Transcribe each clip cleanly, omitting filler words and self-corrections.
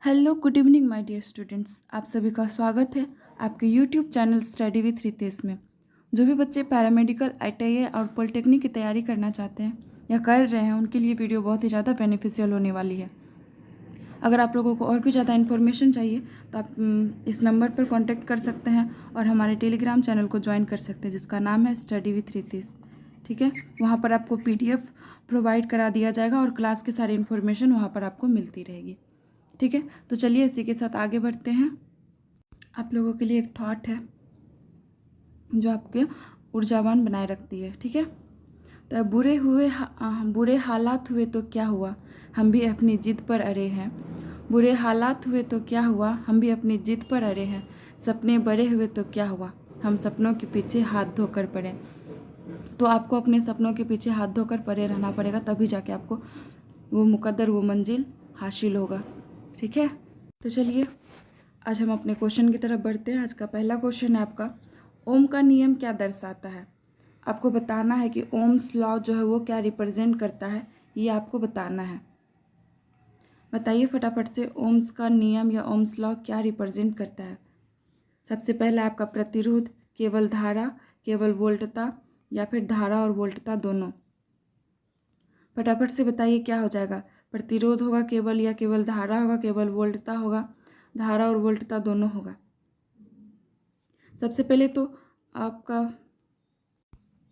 Hello good evening my dear students, आप सभी का स्वागत है आपके YouTube channel study with Ritesh में। जो भी बच्चे पैरामेडिकल, आईटीआई और पॉलिटेक्निक की तैयारी करना चाहते हैं या कर रहे हैं, उनके लिए वीडियो बहुत ही ज़्यादा बेनिफिशियल होने वाली है। अगर आप लोगों को और भी ज़्यादा इन्फॉर्मेशन चाहिए तो आप इस नंबर पर कॉन्टैक्ट कर सकते हैं और हमारे टेलीग्राम चैनल को ज्वाइन कर सकते हैं जिसका नाम है स्टडी विथ रितेश। ठीक है, वहाँ पर आपको PDF प्रोवाइड करा दिया जाएगा और क्लास की सारी इन्फॉर्मेशन वहाँ पर आपको मिलती रहेगी। ठीक है, तो चलिए इसी के साथ आगे बढ़ते हैं। आप लोगों के लिए एक थॉट है जो आपके ऊर्जावान बनाए रखती है। ठीक है, तो बुरे हालात हुए तो क्या हुआ, हम भी अपनी जिद पर अड़े हैं। बुरे हालात हुए तो क्या हुआ, हम भी अपनी जिद पर अड़े हैं। सपने बड़े हुए तो क्या हुआ, हम सपनों के पीछे हाथ धोकर पड़े। तो आपको अपने सपनों के पीछे हाथ धोकर पड़े रहना पड़ेगा, तभी जाके आपको वो मुकद्दर, वो मंजिल हासिल होगा। ठीक है, तो चलिए आज हम अपने क्वेश्चन की तरफ बढ़ते हैं। आज का पहला क्वेश्चन है आपका, ओम का नियम क्या दर्शाता है। आपको बताना है कि ओम्स लॉ जो है वो क्या रिप्रेजेंट करता है, ये आपको बताना है। बताइए फटाफट से, ओम्स का नियम या ओम्स लॉ क्या रिप्रेजेंट करता है। सबसे पहला आपका प्रतिरोध, केवल धारा, केवल वोल्टता या फिर धारा और वोल्टता दोनों। फटाफट से बताइए क्या हो जाएगा। प्रतिरोध होगा केवल, या केवल धारा होगा, केवल वोल्टता होगा, धारा और वोल्टता दोनों होगा। सबसे पहले तो आपका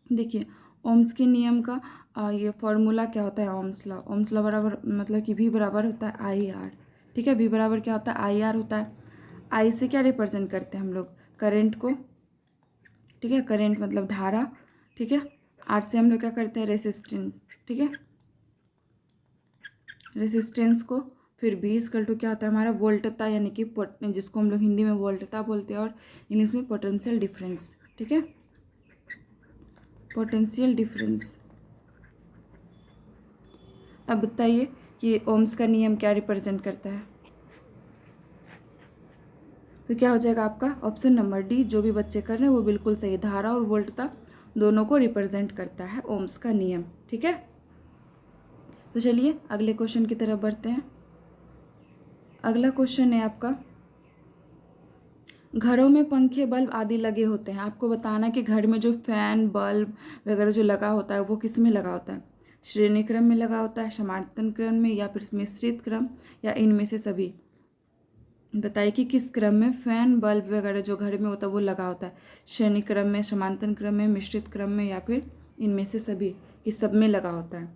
देखिए ओम्स के नियम का ये फॉर्मूला क्या होता है। ओम्स लॉ बराबर मतलब कि V बराबर होता है IR। ठीक है, V बराबर क्या होता है IR होता है। I से क्या रिप्रेजेंट करते हैं हम लोग, करंट को। ठीक है, करंट मतलब धारा। ठीक है, R से हम लोग क्या करते हैं, रेसिस्टेंस। ठीक है, रेसिस्टेंस को। फिर B इक्वल टू क्या होता है हमारा वोल्टता, यानी कि जिसको हम लोग हिंदी में वोल्टता बोलते हैं और इंग्लिश में पोटेंशियल डिफरेंस। ठीक है, पोटेंशियल डिफरेंस। अब बताइए कि ओम्स का नियम क्या रिप्रेजेंट करता है। तो क्या हो जाएगा आपका ऑप्शन नंबर डी, जो भी बच्चे कर रहे हैं वो बिल्कुल सही। धारा और वोल्टता दोनों को रिप्रेजेंट करता है ओम्स का नियम। ठीक है, तो चलिए अगले क्वेश्चन की तरफ बढ़ते हैं। अगला क्वेश्चन है आपका, घरों में पंखे, बल्ब आदि लगे होते हैं। आपको बताना है कि घर में जो फैन, बल्ब वगैरह जो लगा होता है वो किस में लगा होता है। श्रेणी क्रम में लगा होता है, समांतर क्रम में, या फिर मिश्रित क्रम, या इनमें से सभी। बताइए कि किस क्रम में फैन, बल्ब वगैरह जो घर में होता है वो लगा होता है। श्रेणी क्रम में, समांतर क्रम में, मिश्रित क्रम में, या फिर इनमें से सभी, कि सब में लगा होता है।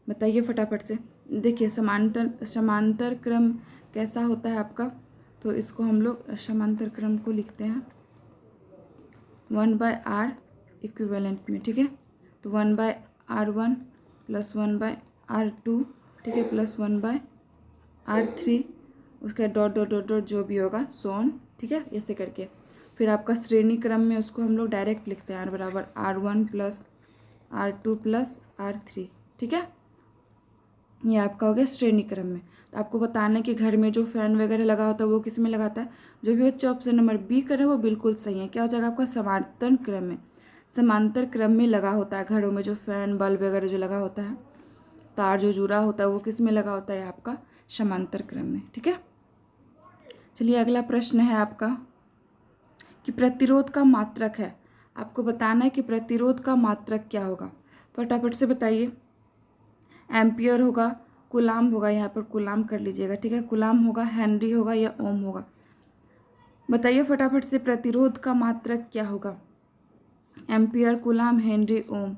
बताइए फटाफट से। देखिए समांतर क्रम कैसा होता है आपका, तो इसको हम लोग समांतर क्रम को लिखते हैं 1/r इक्विवेलेंट में। ठीक है, तो 1/r1 प्लस 1/r2, ठीक है, प्लस 1/r3, उसका डॉट डॉट डॉट डॉट जो भी होगा सोन। ठीक है, ऐसे करके फिर आपका श्रेणी क्रम में उसको हम लोग डायरेक्ट लिखते हैं R बराबर R1 plus R2 plus R3। ठीक है, ये आपका हो गया श्रेणी क्रम में। तो आपको बताना है कि घर में जो फैन वगैरह लगा होता है वो किस में लगाता है। जो भी बच्चे ऑप्शन नंबर बी कर रहे हैं वो बिल्कुल सही है। क्या हो जाएगा आपका समांतर क्रम में, समांतर क्रम में लगा होता है। घरों में जो फैन, बल्ब वगैरह जो लगा होता है, तार जो जुड़ा होता है वो किस में लगा होता है आपका समांतर क्रम में। ठीक है, चलिए अगला प्रश्न है आपका कि प्रतिरोध का मात्रक है। आपको बताना है कि प्रतिरोध का मात्रक क्या होगा। फटाफट से बताइए। एम्पियर होगा, कुलाम होगा, यहाँ पर कुलाम कर लीजिएगा। ठीक है, कुलाम होगा, हेनरी होगा, या ओम होगा। बताइए फटाफट से प्रतिरोध का मात्रक क्या होगा। एम्पियर, कुलाम, हेनरी, ओम।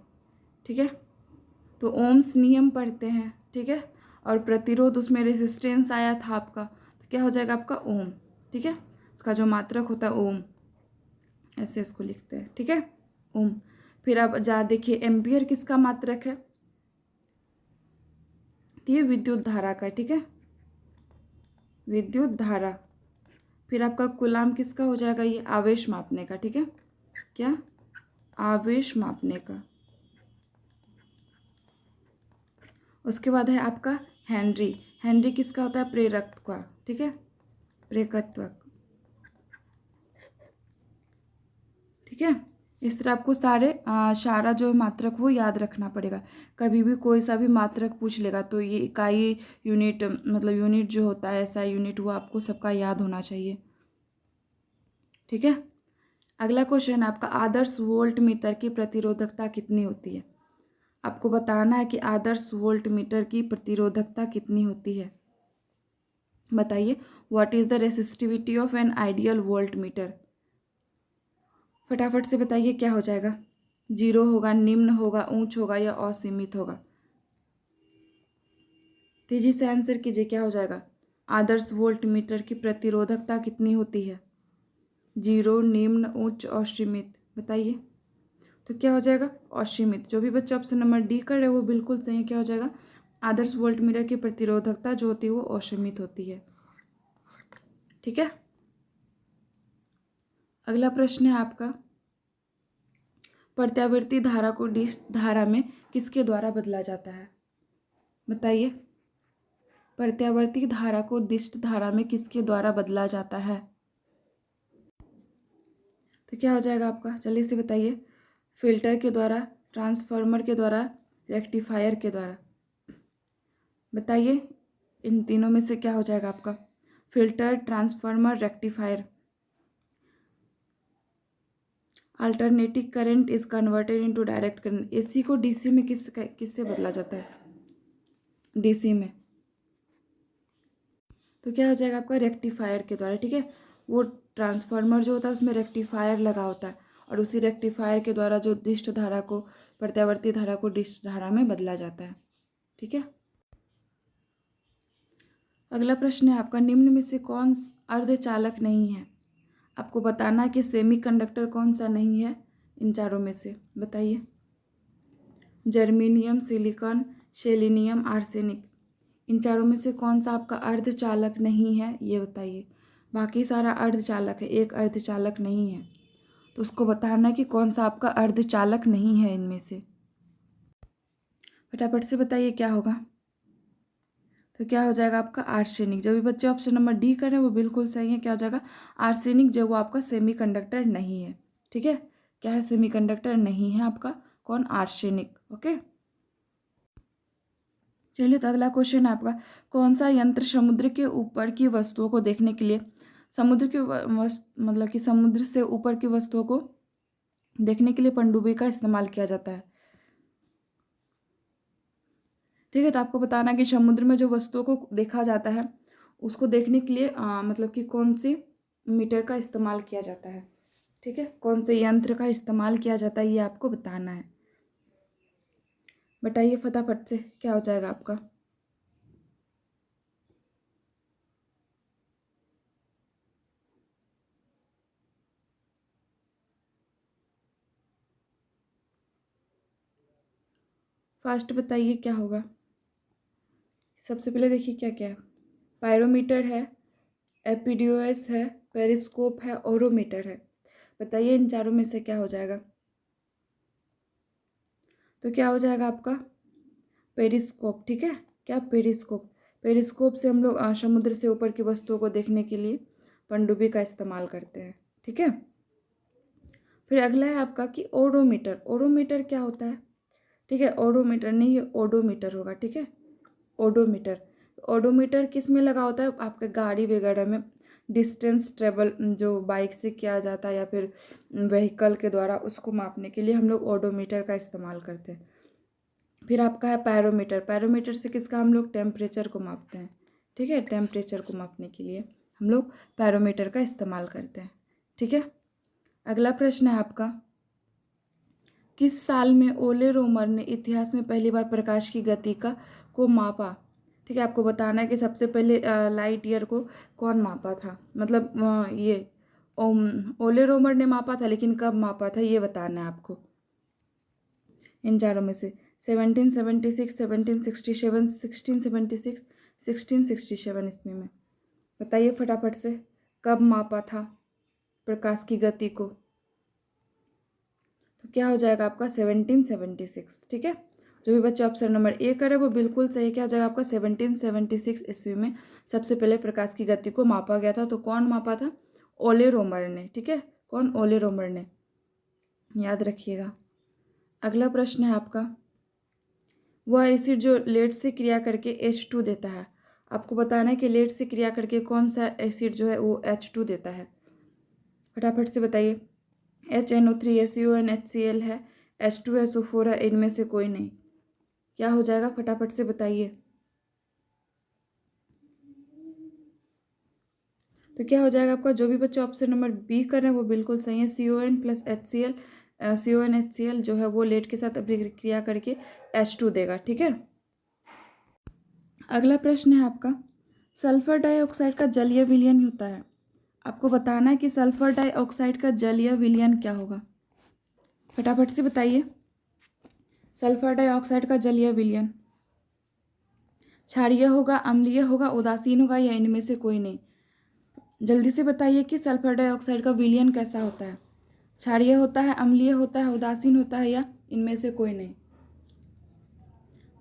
ठीक है, तो ओम्स नियम पढ़ते हैं। ठीक है, और प्रतिरोध उसमें रेजिस्टेंस आया था आपका, तो क्या हो जाएगा आपका ओम। ठीक है, इसका जो मात्रक होता है ओम, ऐसे इसको लिखते हैं। ठीक है, ओम। फिर अब जा देखिए एम्पियर किसका मात्रक है, तो ये विद्युत धारा का। ठीक है, विद्युत धारा। फिर आपका कुलाम किसका हो जाएगा, ये आवेश मापने का। ठीक है, क्या, आवेश मापने का। उसके बाद है आपका हेनरी। हेनरी किसका होता है, प्रेरक का। ठीक है, प्रेरकत्व। ठीक है, इस तरह आपको सारा जो मात्रक वो याद रखना पड़ेगा। कभी भी कोई सा भी मात्रक पूछ लेगा तो ये इकाई, यूनिट, मतलब यूनिट जो होता है ऐसा यूनिट, वो आपको सबका याद होना चाहिए। ठीक है। अगला क्वेश्चन है आपका, आदर्श वोल्ट मीटर की प्रतिरोधकता कितनी होती है। आपको बताना है कि आदर्श वोल्ट मीटर की प्रतिरोधकता कितनी होती है। बताइए, what is the resistivity of an ideal volt meter. फटाफट से बताइए क्या हो जाएगा। 0 होगा, निम्न होगा, उच्च होगा या असीमित होगा। तेजी से आंसर कीजिए, क्या हो जाएगा। आदर्श वोल्ट मीटर की प्रतिरोधकता कितनी होती है। 0, निम्न, उच्च, असीमित। बताइए तो क्या हो जाएगा, असीमित। जो भी बच्चे ऑप्शन नंबर डी कर रहे हैं वो बिल्कुल सही है। क्या हो जाएगा, आदर्श वोल्ट मीटर की प्रतिरोधकता जो होती है वो असीमित होती है। ठीक है। अगला प्रश्न है आपका, प्रत्यावर्ती धारा को डिश धारा में किसके द्वारा बदला जाता है। बताइए, प्रत्यावर्ती धारा को दिष्ट धारा में किसके द्वारा बदला जाता है। तो क्या हो जाएगा आपका, जल्दी से बताइए। फिल्टर के द्वारा, ट्रांसफार्मर के द्वारा, रेक्टिफायर के द्वारा। बताइए इन तीनों में से क्या हो जाएगा आपका। Filter, transformer, rectifier. Alternating current is converted into direct current. AC को डीसी में किससे बदला जाता है, डीसी में। तो क्या हो जाएगा आपका, रेक्टिफायर के द्वारा। ठीक है। वो ट्रांसफार्मर जो होता है उसमें रेक्टिफायर लगा होता है और उसी रेक्टिफायर के द्वारा जो दिष्ट धारा को, प्रत्यावर्ती धारा को दिष्ट धारा में बदला जाता है। ठीक है। अगला प्रश्न है आपका, निम्न में से कौन अर्धचालक नहीं है। आपको बताना है कि सेमीकंडक्टर कौन सा नहीं है इन चारों में से। बताइए, जर्मेनियम, सिलिकॉन, सेलेनियम, आर्सेनिक। इन चारों में से कौन सा आपका अर्धचालक नहीं है ये बताइए। बाकी सारा अर्धचालक है, एक अर्धचालक नहीं है, तो उसको बताना है कि कौन सा आपका अर्धचालक नहीं है इनमें से। फटाफट से बताइए क्या होगा। तो क्या हो जाएगा आपका, आर्सेनिक। जो भी बच्चे ऑप्शन नंबर डी कर रहे हैं वो बिल्कुल सही है। क्या हो जाएगा, आर्सेनिक जो वो आपका सेमीकंडक्टर नहीं है। ठीक है। क्या है, सेमीकंडक्टर नहीं है आपका कौन, आर्सेनिक। ओके, चलिए तो अगला क्वेश्चन है आपका, कौन सा यंत्र समुद्र के ऊपर की वस्तुओं को देखने के लिए, समुद्र के मतलब कि समुद्र से ऊपर की वस्तुओं को देखने के लिए पनडुब्बी का इस्तेमाल किया जाता है। ठीक है। तो आपको बताना कि समुद्र में जो वस्तुओं को देखा जाता है उसको देखने के लिए मतलब कि कौन सी मीटर का इस्तेमाल किया जाता है। ठीक है, कौन से यंत्र का इस्तेमाल किया जाता है ये आपको बताना है। बताइए फटाफट से क्या हो जाएगा आपका। फास्ट बताइए क्या होगा। सबसे पहले देखिए क्या क्या है, पायरोमीटर है, एपीडियोएस है, पेरिस्कोप है, ओरोमीटर है। बताइए इन चारों में से क्या हो जाएगा। तो क्या हो जाएगा आपका, पेरिस्कोप। ठीक है। क्या, पेरिस्कोप। पेरिस्कोप से हम लोग समुद्र से ऊपर की वस्तुओं को देखने के लिए पनडुब्बी का इस्तेमाल करते हैं। ठीक है। फिर अगला है आपका कि ओडोमीटर। ओडोमीटर क्या होता है। ठीक है, ओडोमीटर नहीं, ये ओडोमीटर होगा। ठीक है, ओडोमीटर। ओडोमीटर किस में लगा होता है, आपके गाड़ी वगैरह में डिस्टेंस ट्रेवल जो बाइक से किया जाता है या फिर व्हीकल के द्वारा, उसको मापने के लिए हम लोग ओडोमीटर का इस्तेमाल करते हैं। फिर आपका है पैरोमीटर। पैरोमीटर से किसका, हम लोग टेम्परेचर को मापते हैं। ठीक है, टेम्परेचर को मापने के लिए हम लोग पैरोमीटर का इस्तेमाल करते हैं। ठीक है। अगला प्रश्न है आपका, किस साल में ओले रोमर ने इतिहास में पहली बार प्रकाश की गति को मापा। ठीक है, आपको बताना है कि सबसे पहले लाइट ईयर को कौन मापा था, मतलब ये ओले रोमर ने मापा था, लेकिन कब मापा था ये बताना है आपको। इन चारों में से 1776, 1767, 1676, 1667 इसमें में बताइए फटाफट से कब मापा था प्रकाश की गति को। तो क्या हो जाएगा आपका 1776। ठीक है। जो भी बच्चे ऑप्शन नंबर ए करे वो बिल्कुल सही। क्या हो जाएगा आपका 1776 ईस्वी में सबसे पहले प्रकाश की गति को मापा गया था। तो कौन मापा था, ओले रोमर ने। ठीक है, कौन, ओले रोमर ने। याद रखिएगा। अगला प्रश्न है आपका, वह एसिड जो लेड से क्रिया करके H2 देता है। आपको बताना है कि लेड से क्रिया करके कौन सा एसिड जो है वो H2 देता है। फटाफट से बताइए। HNO3 SuN HCl है, H2SO4 है, इनमें से कोई नहीं। क्या हो जाएगा, फटाफट से बताइए। तो क्या हो जाएगा आपका, जो भी बच्चे ऑप्शन नंबर बी कर रहे हैं वो बिल्कुल सही है। CON plus HCl, CON HCl जो है वो लेड के साथ अभिक्रिया करके H2 देगा। ठीक है। अगला प्रश्न है आपका, सल्फर डाइऑक्साइड का जलीय विलयन होता है। आपको बताना है कि सल्फर डाइऑक्साइड का जलीय विलयन क्या होगा। फटाफट से बताइए। सल्फर डाइऑक्साइड का जलीय विलयन क्षारीय होगा, अम्लीय होगा, उदासीन होगा, या इनमें से कोई नहीं। जल्दी से बताइए कि सल्फर डाइऑक्साइड का विलयन कैसा होता है। क्षारीय होता है, अम्लीय होता है, उदासीन होता है, या इनमें से कोई नहीं।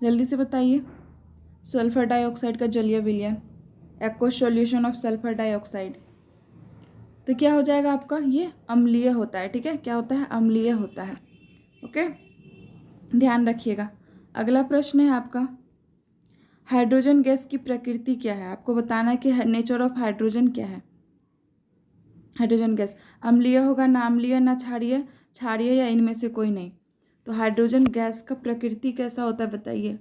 जल्दी से बताइए। सल्फर डाइऑक्साइड का जलीय विलयन, aqueous solution of sulphur dioxide. तो क्या हो जाएगा आपका, ये अम्लीय होता है। ठीक है, क्या होता है, अम्लीय होता है। ओके, ध्यान रखिएगा। अगला प्रश्न है आपका, हाइड्रोजन गैस की प्रकृति क्या है। आपको बताना है कि नेचर ऑफ हाइड्रोजन क्या है। हाइड्रोजन गैस अम्लीय होगा, ना अम्लीय, ना क्षारीय, क्षारीय या इनमें से कोई नहीं। तो हाइड्रोजन गैस का प्रकृति कैसा होता है बताइए।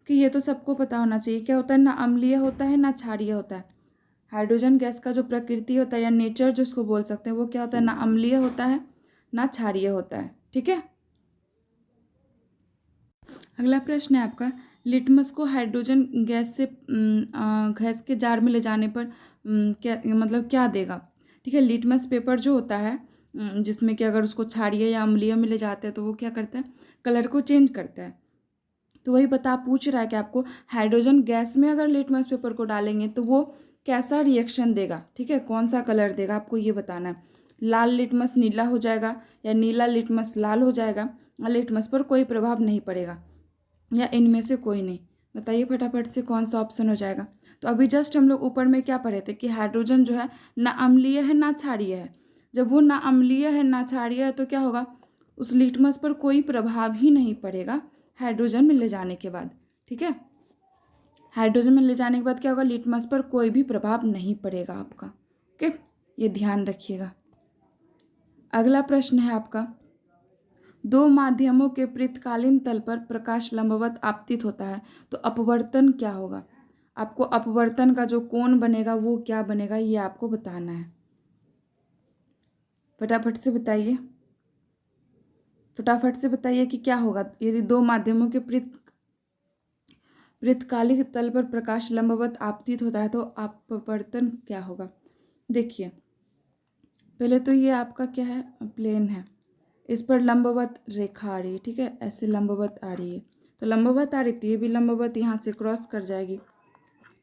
कि ये तो सबको पता होना चाहिए, क्या होता है, ना अम्लीय होता है, ना क्षारीय होता है। हाइड्रोजन गैस का जो प्रकृति होता है या नेचर जिसको बोल सकते हैं वो क्या होता है, ना अम्लीय होता है, ना क्षारीय होता है। ठीक है। अगला प्रश्न है आपका, लिटमस को हाइड्रोजन गैस से गैस के जार में ले जाने पर क्या मतलब क्या देगा। ठीक है, लिटमस पेपर जो होता है जिसमें कि अगर उसको क्षारीय या अम्लीय में ले जाते हैं तो वो क्या करता है, कलर को चेंज करता है। तो वही पूछ रहा है कि आपको हाइड्रोजन गैस में अगर लिटमस पेपर को डालेंगे तो वो कैसा रिएक्शन देगा। ठीक है, कौन सा कलर देगा आपको ये बताना है। लाल लिटमस नीला हो जाएगा, या नीला लिटमस लाल हो जाएगा, और लिटमस पर कोई प्रभाव नहीं पड़ेगा, या इनमें से कोई नहीं। बताइए फटाफट से कौन सा ऑप्शन हो जाएगा। तो अभी जस्ट हम लोग ऊपर में क्या पढ़े थे कि हाइड्रोजन जो है ना अम्लीय है ना क्षारीय है। जब वो ना अम्लीय है ना क्षारीय है तो क्या होगा, उस लिटमस पर कोई प्रभाव ही नहीं पड़ेगा हाइड्रोजन में ले जाने के बाद। ठीक है, हाइड्रोजन में ले जाने के बाद क्या होगा, लिटमस पर कोई भी प्रभाव नहीं पड़ेगा आपका। ओके, ये ध्यान रखिएगा। अगला प्रश्न है आपका, दो माध्यमों के पृथकालीन तल पर प्रकाश लंबवत आपतित होता है तो अपवर्तन क्या होगा। आपको अपवर्तन का जो कोण बनेगा वो क्या बनेगा ये आपको बताना है। फटाफट से बताइए। फटाफट से बताइए कि क्या होगा यदि दो माध्यमों के पृथकालिक तल पर प्रकाश लंबवत आपतित होता है तो अपवर्तन क्या होगा। देखिए, पहले तो ये आपका क्या है, प्लेन है, इस पर लंबवत रेखा आ रही है। ठीक है, ऐसे लंबवत आ रही है, तो लंबवत आ रही थी, ये भी लंबवत यहाँ से क्रॉस कर जाएगी।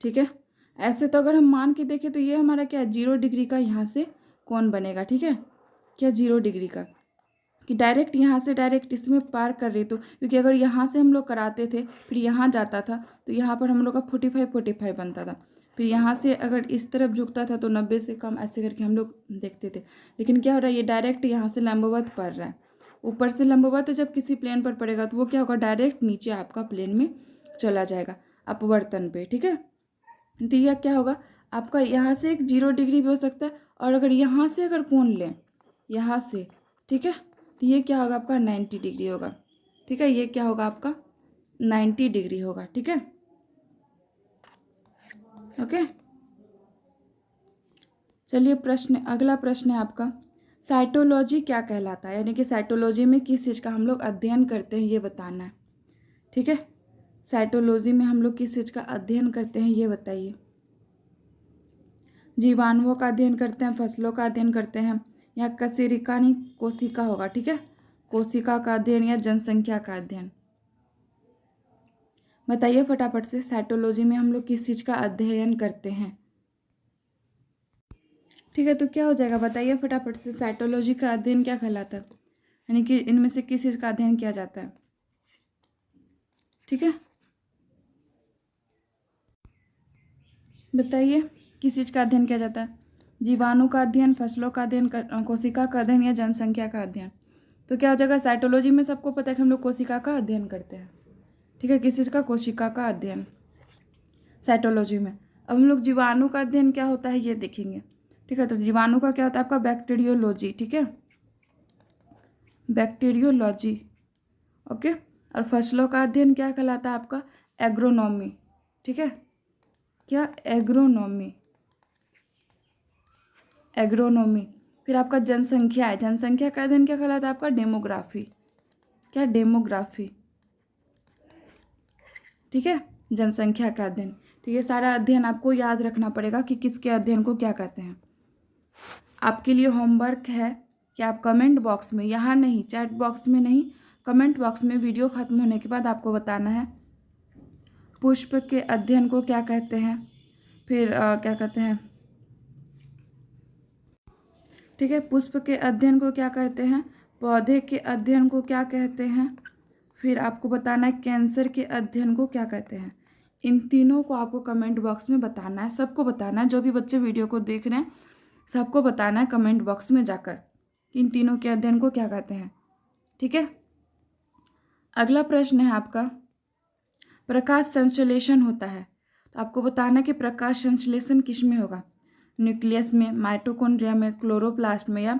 ठीक है, ऐसे तो अगर हम मान के देखें तो ये हमारा क्या है, 0 डिग्री का यहाँ से कोण बनेगा। ठीक है, क्या 0 डिग्री का, कि डायरेक्ट यहाँ से डायरेक्ट इसमें पार कर रही, तो क्योंकि अगर यहाँ से हम लोग कराते थे फिर यहाँ जाता था तो यहाँ पर हम लोग का 45 बनता था, फिर यहाँ से अगर इस तरफ झुकता था तो 90 से कम, ऐसे करके हम लोग देखते थे। लेकिन क्या हो रहा है, ये डायरेक्ट यहाँ से लंबवत पड़ रहा है। ऊपर से लंबवत जब किसी प्लेन पर पड़ेगा तो वो क्या होगा, डायरेक्ट नीचे आपका प्लेन में चला जाएगा अपवर्तन पे। ठीक है, तो यह क्या होगा आपका, यहाँ से एक 0 डिग्री भी हो सकता है, और अगर यहाँ से अगर कोण लें यहाँ से, ठीक है, तो ये क्या होगा आपका 90 डिग्री होगा। ठीक है, ये क्या होगा आपका 90 डिग्री होगा। ठीक है, ओके। चलिए अगला प्रश्न है आपका, साइटोलॉजी क्या कहलाता है, यानी कि साइटोलॉजी में किस चीज़ का हम लोग अध्ययन करते हैं ये बताना है। ठीक है, साइटोलॉजी में हम लोग किस चीज़ का अध्ययन करते हैं ये बताइए। जीवाणुओं का अध्ययन करते हैं, फसलों का अध्ययन करते हैं, या कशेरुकी कोशिका होगा। ठीक है, कोशिका का अध्ययन या जनसंख्या का अध्ययन। बताइए फटाफट से, साइटोलॉजी में हम लोग किस चीज़ का अध्ययन करते हैं। ठीक है, तो क्या हो जाएगा बताइए फटाफट से, साइटोलॉजी का अध्ययन क्या कहलाता है, यानी कि इनमें से किस चीज़ का अध्ययन किया जाता है। ठीक है, बताइए किस चीज़ का अध्ययन किया जाता है। जीवाणु का अध्ययन, फसलों का अध्ययन, कोशिका का अध्ययन या जनसंख्या का अध्ययन। तो क्या हो जाएगा, साइटोलॉजी में सबको पता है कि हम लोग कोशिका का अध्ययन करते हैं। ठीक है, किस चीज़ का, कोशिका का अध्ययन साइटोलॉजी में। अब हम लोग जीवाणु का अध्ययन क्या होता है ये देखेंगे। ठीक है, तो जीवाणु का क्या होता है आपका, बैक्टीरियोलॉजी। ठीक है, बैक्टीरियोलॉजी। ओके, और फसलों का अध्ययन क्या कहलाता है आपका, एग्रोनॉमी। ठीक है, क्या, एग्रोनॉमी, एग्रोनॉमी। फिर आपका जनसंख्या है, जनसंख्या का अध्ययन क्या कहलाता है आपका, डेमोग्राफी। क्या, डेमोग्राफी। ठीक है, जनसंख्या का अध्ययन। तो ये सारा अध्ययन आपको याद रखना पड़ेगा कि किसके अध्ययन को क्या कहते हैं। आपके लिए होमवर्क है कि आप कमेंट बॉक्स में, यहाँ नहीं, चैट बॉक्स में नहीं, कमेंट बॉक्स में वीडियो खत्म होने के बाद आपको बताना है पुष्प के अध्ययन को क्या कहते हैं, फिर क्या कहते हैं। ठीक है, पुष्प के अध्ययन को क्या करते हैं, पौधे के अध्ययन को क्या कहते हैं, फिर आपको बताना है कैंसर के अध्ययन को क्या कहते हैं। इन तीनों को आपको कमेंट बॉक्स में बताना है, सबको बताना है, जो भी बच्चे वीडियो को देख रहे हैं सबको बताना है कमेंट बॉक्स में जाकर इन तीनों के अध्ययन को क्या कहते हैं। ठीक है, अगला प्रश्न है आपका, प्रकाश संश्लेषण होता है, तो आपको बताना है कि प्रकाश संश्लेषण किस में होगा, न्यूक्लियस में, माइटोकॉन्ड्रिया में, क्लोरोप्लास्ट में या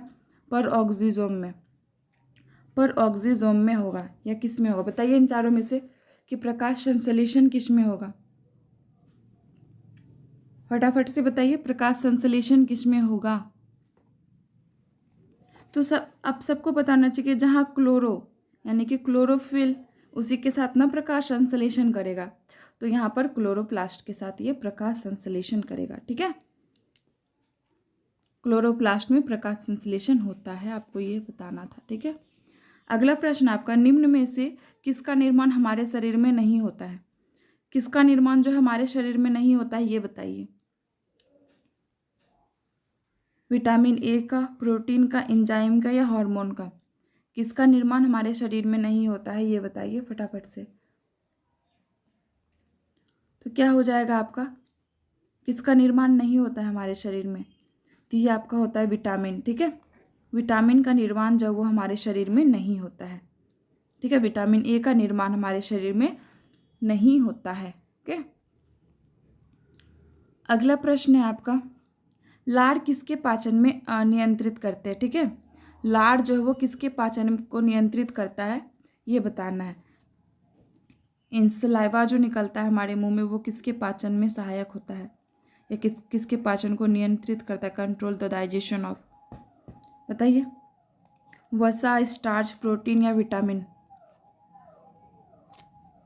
परऑक्सीजोम में। परऑक्सीजोम में होगा या किस में होगा, बताइए इन चारों में से कि प्रकाश संश्लेषण किस में होगा। फटाफट से बताइए, प्रकाश संश्लेषण किस में होगा। तो सब आप सबको बताना चाहिए जहाँ क्लोरो यानी कि क्लोरोफिल उसी के साथ ना प्रकाश संश्लेषण करेगा, तो यहाँ पर क्लोरोप्लास्ट के साथ ये प्रकाश संश्लेषण करेगा। ठीक है, क्लोरोप्लास्ट में प्रकाश संश्लेषण होता है, आपको ये बताना था। ठीक है, अगला प्रश्न आपका, निम्न में से किसका निर्माण हमारे शरीर में नहीं होता है, किसका निर्माण जो हमारे शरीर में नहीं होता है ये बताइए। विटामिन ए का, प्रोटीन का, एंजाइम का या हार्मोन का, किसका निर्माण हमारे शरीर में नहीं होता है ये बताइए फटाफट से। तो क्या हो जाएगा आपका, किसका निर्माण नहीं होता है हमारे शरीर में, तो ये आपका होता है विटामिन। ठीक है, विटामिन का निर्माण जो वो हमारे शरीर में नहीं होता है। ठीक है, विटामिन ए का निर्माण हमारे शरीर में नहीं होता है। ओके, अगला प्रश्न है आपका, लार किसके पाचन में नियंत्रित करते हैं। ठीक है, लार जो है वो किसके पाचन को नियंत्रित करता है ये बताना है। इंसलाइवा जो निकलता है हमारे मुंह में वो किसके पाचन में सहायक होता है या किसके पाचन को नियंत्रित करता है, कंट्रोल द डाइजेशन ऑफ, बताइए। वसा, स्टार्च, प्रोटीन या विटामिन,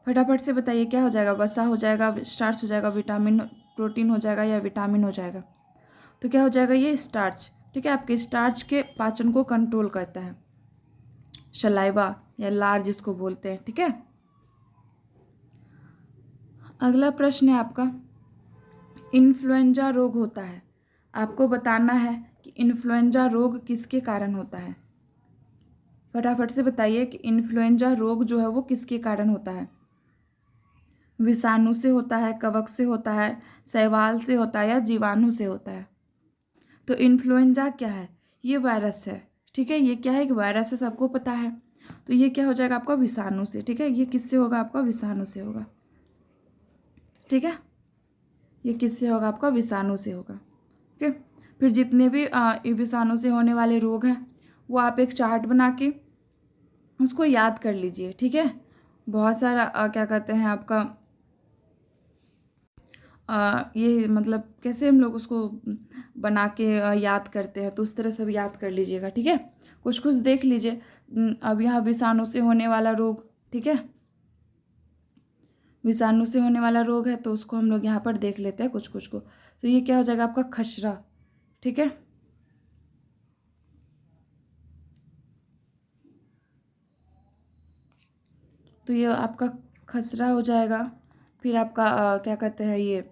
फटाफट से बताइए क्या हो जाएगा, वसा हो जाएगा, स्टार्च हो जाएगा, विटामिन प्रोटीन हो जाएगा या विटामिन हो जाएगा। तो क्या हो जाएगा, ये स्टार्च। ठीक है, आपके स्टार्च के पाचन को कंट्रोल करता है, सलाइवा या लार जिसको बोलते हैं। ठीक है, अगला प्रश्न है आपका, इन्फ्लुएंजा रोग होता है, आपको बताना है कि इन्फ्लुएंजा रोग किसके कारण होता है। फटाफट से बताइए कि इन्फ्लुएंजा रोग जो है वो किसके कारण होता है, विषाणु से होता है, कवक से होता है, शैवाल से होता है या जीवाणु से होता है। तो इन्फ्लुएंजा क्या है, ये वायरस है। ठीक है, ये क्या है, एक वायरस है, सबको पता है। तो ये क्या हो जाएगा आपका, विषाणु से। ठीक है, ये किससे होगा आपका, विषाणु से होगा। ठीक है, ये किससे होगा आपका, विषाणु से होगा। ठीक है, फिर जितने भी विषाणु से होने वाले रोग हैं वो आप एक चार्ट बना के उसको याद कर लीजिए। ठीक है, बहुत सारा क्या कहते हैं आपका ये मतलब कैसे हम लोग उसको बना के याद करते हैं, तो उस तरह से भी याद कर लीजिएगा। ठीक है, कुछ कुछ देख लीजिए। अब यहाँ विषाणु से होने वाला रोग, ठीक है, विषाणु से होने वाला रोग है तो उसको हम लोग यहाँ पर देख लेते हैं कुछ कुछ को। तो ये क्या हो जाएगा आपका, खसरा। ठीक है, तो ये आपका खसरा हो जाएगा। फिर आपका क्या कहते हैं ये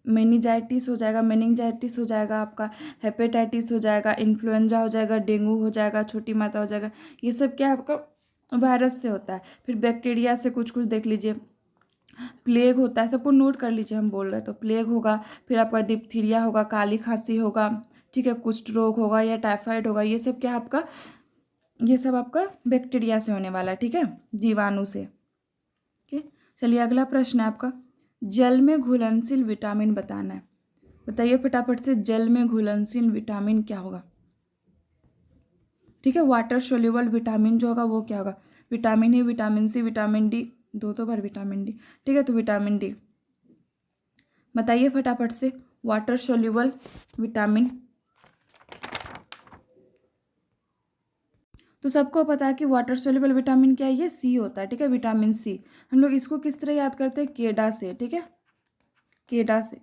मेनिंजाइटिस हो जाएगा, मेनिंजाइटिस हो जाएगा आपका, हेपेटाइटिस हो जाएगा, इन्फ्लुएंजा हो जाएगा, डेंगू हो जाएगा, छोटी माता हो जाएगा। ये सब क्या है आपका वायरस से होता है। फिर बैक्टीरिया से कुछ कुछ देख लीजिए, प्लेग होता है, सबको नोट कर लीजिए, हम बोल रहे हैं तो प्लेग होगा, फिर आपका डिप्थीरिया होगा, काली खांसी होगा, ठीक है, कुष्ठ रोग होगा या टाइफाइड होगा। ये सब क्या आपका, ये सब आपका बैक्टीरिया से होने वाला है, ठीक है, जीवाणु से। ठीक, चलिए अगला प्रश्न है आपका, जल में घुलनशील विटामिन बताना है। बताइए फटाफट से, जल में घुलनशील विटामिन क्या होगा। ठीक है, वाटर सोल्यूबल विटामिन जो होगा वो क्या होगा, vitamin E, vitamin C, vitamin D, दो बार विटामिन डी, ठीक है, तो विटामिन डी। बताइए फटाफट से, वाटर सोल्यूबल विटामिन। तो सबको पता है कि वाटर सोल्यूबल विटामिन क्या है, ये सी होता है, ठीक है, विटामिन सी। हम लोग इसको किस तरह याद करते हैं, केडा से, ठीक है, केडा से।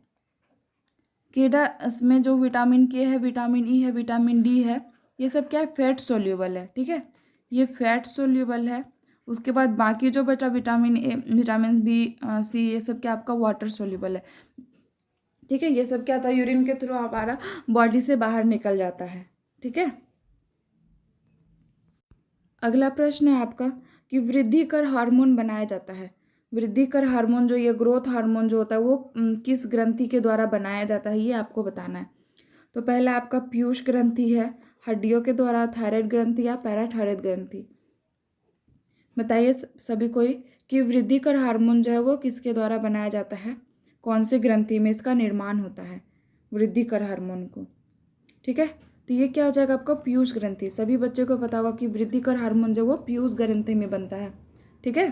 केडा में जो विटामिन के है, विटामिन ई है, विटामिन डी है, ये सब क्या है, फैट सोल्यूबल है, ठीक है, ये फैट सोल्यूबल है। उसके बाद बाकी जो बचा विटामिन ए, विटामिन बी, सी, ये सब क्या आपका वाटर सोल्यूबल है, ठीक है। ये सब क्या था, यूरिन के थ्रू हमारा बॉडी से बाहर निकल जाता है, ठीक है। अगला प्रश्न है आपका कि वृद्धिकर हार्मोन बनाया जाता है। वृद्धिकर हार्मोन जो, ये ग्रोथ हार्मोन जो होता है वो किस ग्रंथि के द्वारा बनाया जाता है, ये आपको बताना है। तो पहला आपका पीयूष ग्रंथि है, हड्डियों के द्वारा, थायराइड ग्रंथि या पैराथायराइड ग्रंथि। बताइए सभी कोई कि वृद्धिकर हार्मोन जो है वो किसके द्वारा बनाया जाता है, कौन से ग्रंथि में इसका निर्माण होता है वृद्धिकर हार्मोन को, ठीक है। तो ये क्या हो जाएगा आपका, पीयूष ग्रंथि। सभी बच्चे को पता होगा कि वृद्धिकर हार्मोन जो वो पीयूष ग्रंथि में बनता है, ठीक है।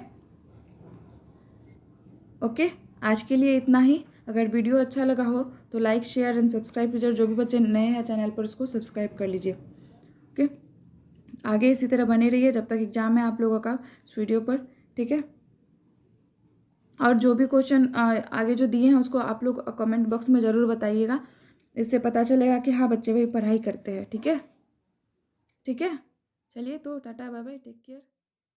ओके, आज के लिए इतना ही। अगर वीडियो अच्छा लगा हो तो लाइक, शेयर एंड सब्सक्राइब कीजिए। जो भी बच्चे नए हैं चैनल पर उसको सब्सक्राइब कर लीजिए। ओके, आगे इसी तरह बने रहिए जब तक एग्जाम है आप लोगों का इस वीडियो पर, ठीक है। और जो भी क्वेश्चन आगे जो दिए हैं उसको आप लोग कमेंट बॉक्स में ज़रूर बताइएगा, इससे पता चलेगा कि हाँ बच्चे भाई पढ़ाई करते हैं, ठीक है। ठीक है, चलिए तो tata bye bye, take care.